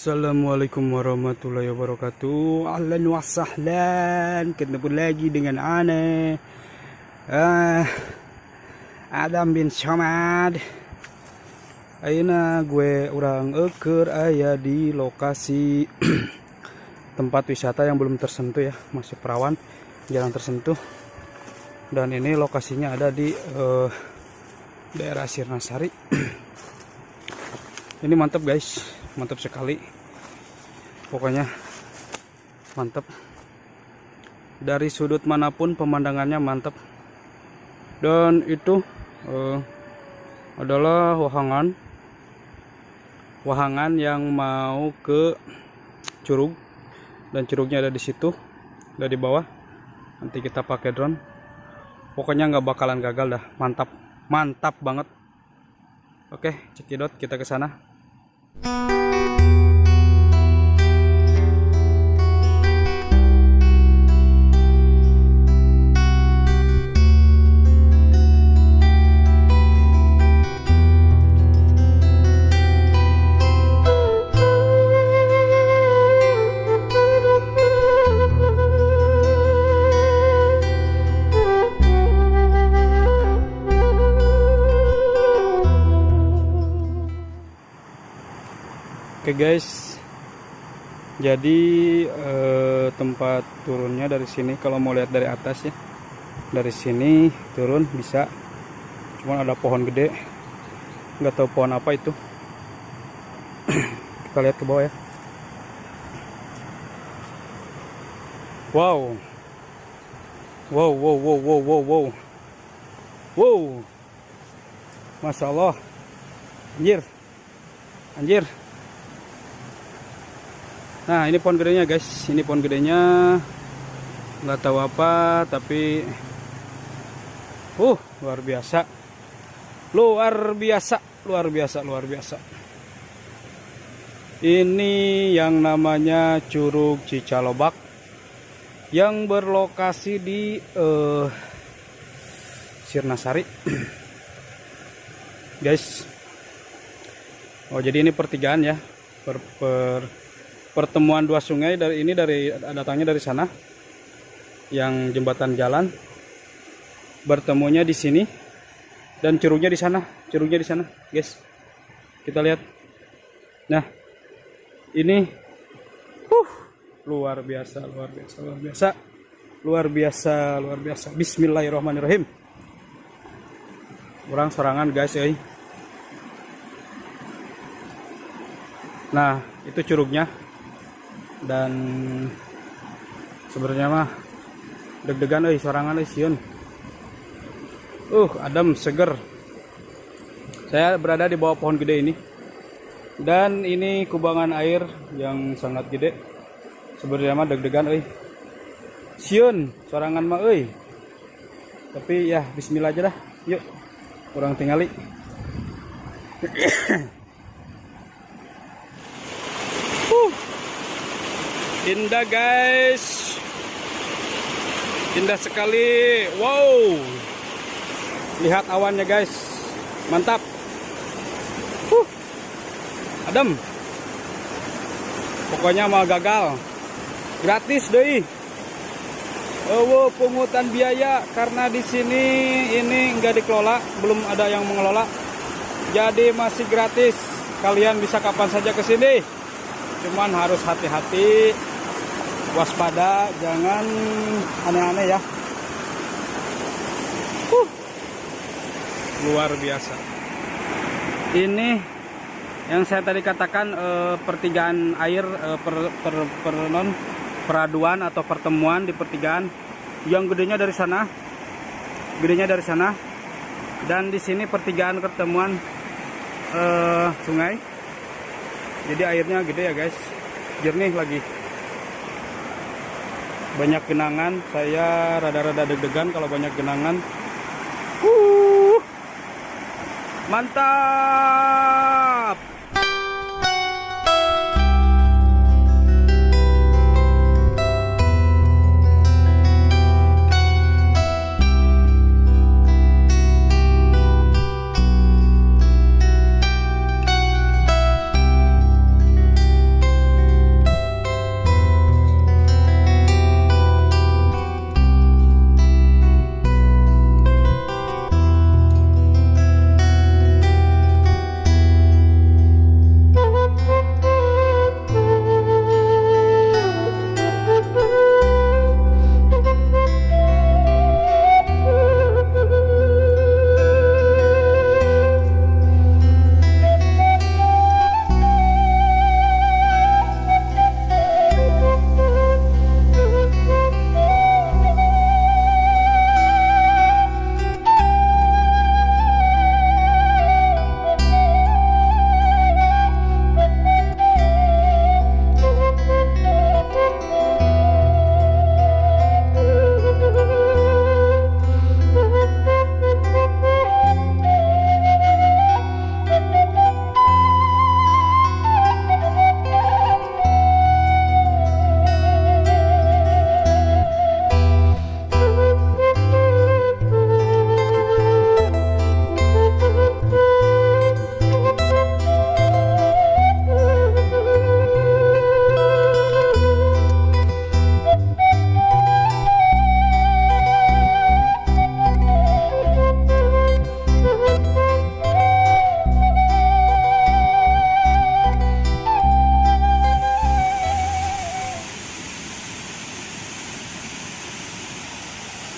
Assalamualaikum warahmatullahi wabarakatuh. Ahlan wa sahlan. Ketemu lagi dengan Ana Adam bin Somad. Ayeuna gue orang eker aya di lokasi tempat wisata yang belum tersentuh ya, masih perawan, jarang tersentuh. Dan ini lokasinya ada di daerah Sirnasari. Ini mantap guys, mantap sekali, pokoknya mantap. Dari sudut manapun pemandangannya mantap. Dan itu adalah wahangan yang mau ke curug, dan curugnya ada di situ, ada di bawah. Nanti kita pakai drone, pokoknya nggak bakalan gagal dah. Mantap banget. Oke, cekidot, kita ke sana. Oke guys, jadi tempat turunnya dari sini. Kalau mau lihat dari atas ya, dari sini turun bisa, cuman ada pohon gede, nggak tahu pohon apa itu. Kita lihat ke bawah ya. Wow, Masya Allah, anjir. Nah, ini pohon gedenya guys, ini pohon gedenya, nggak tahu apa, tapi luar biasa. Ini yang namanya Curug Cicalobak yang berlokasi di Sirnasari guys. Jadi ini pertigaan ya, pertemuan dua sungai. Dari datangnya dari sana, yang jembatan jalan, bertemunya di sini, dan curugnya di sana guys. Kita lihat. Nah, ini luar biasa. Bismillahirrahmanirrahim. Orang sorangan guys, Nah, itu curugnya. Dan sebenarnya mah deg-degan sorangan sieun. Adem, seger. Saya berada di bawah pohon gede ini, dan ini kubangan air yang sangat gede. Sebenarnya mah deg-degan sieun sorangan mah tapi ya bismillah aja dah. Yuk, orang tingali. Indah guys, indah sekali. Wow, lihat awannya guys, mantap. Adem, pokoknya mau gagal gratis deh. Pungutan biaya karena di sini ini nggak dikelola, belum ada yang mengelola, jadi masih gratis. Kalian bisa kapan saja ke sini, cuman harus hati-hati, waspada, jangan aneh-aneh ya. Luar biasa. Ini yang saya tadi katakan, pertigaan air, peraduan atau pertemuan di pertigaan. Yang gedenya dari sana, dan di sini pertigaan pertemuan sungai. Jadi airnya gede ya guys, jernih lagi. Banyak genangan, saya rada-rada deg-degan kalau banyak genangan. Mantap.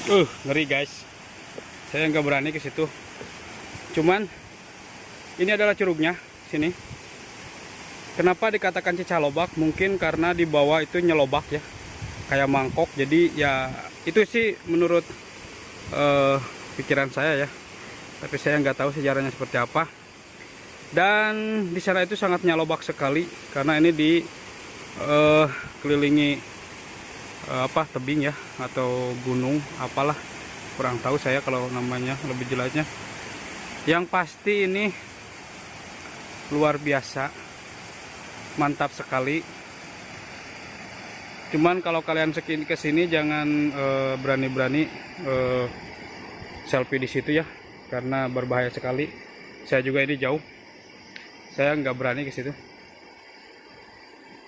Ngeri guys. Saya nggak berani ke situ. Cuman ini adalah curugnya sini. Kenapa dikatakan cicalobak? Mungkin karena di bawah itu nyelobak ya, kayak mangkok. Jadi ya itu sih menurut pikiran saya ya. Tapi saya nggak tahu sejarahnya seperti apa. Dan di sana itu sangat nyelobak sekali karena ini dikelilingi tebing ya atau gunung apalah, kurang tahu saya kalau namanya lebih jelasnya. Yang pasti ini luar biasa, mantap sekali. Cuman kalau kalian kesini jangan berani-berani selfie di situ ya, karena berbahaya sekali. Saya juga ini jauh, saya nggak berani ke situ.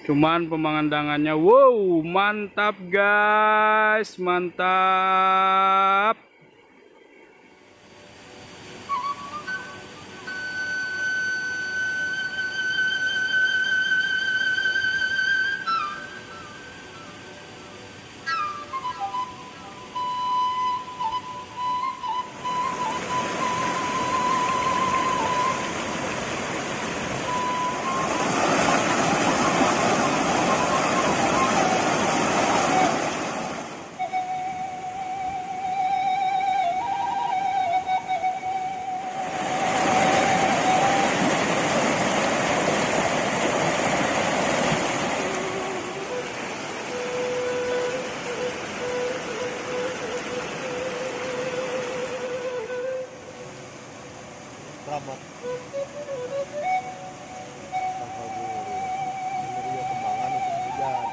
Cuman pemandangannya wow, mantap guys, mantap. Selamat. Tanpa guru. Ini dia kembangan untuk hujan.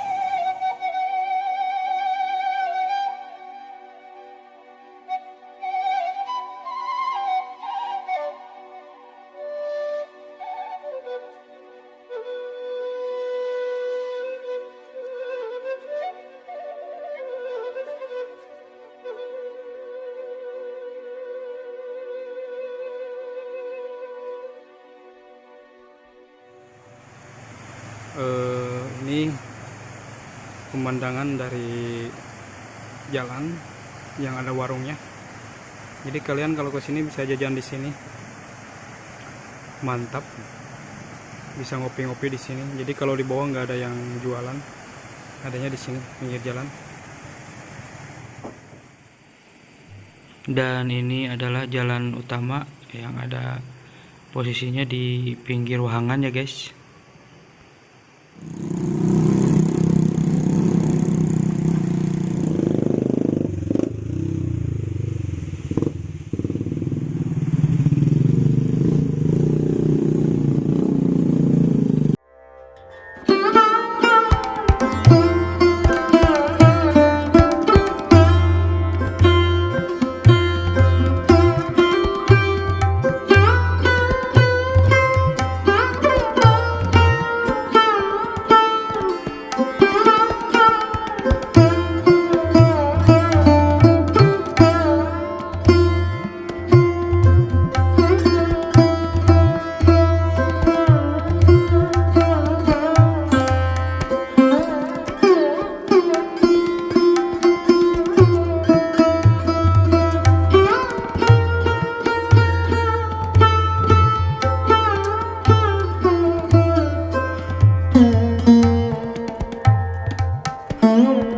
Ini pemandangan dari jalan yang ada warungnya. Jadi kalian kalau ke sini bisa jajan di sini, mantap. Bisa ngopi-ngopi di sini. Jadi kalau di bawah nggak ada yang jualan, adanya di sini pinggir jalan. Dan ini adalah jalan utama yang ada posisinya di pinggir wahangan ya guys. Mm-hmm.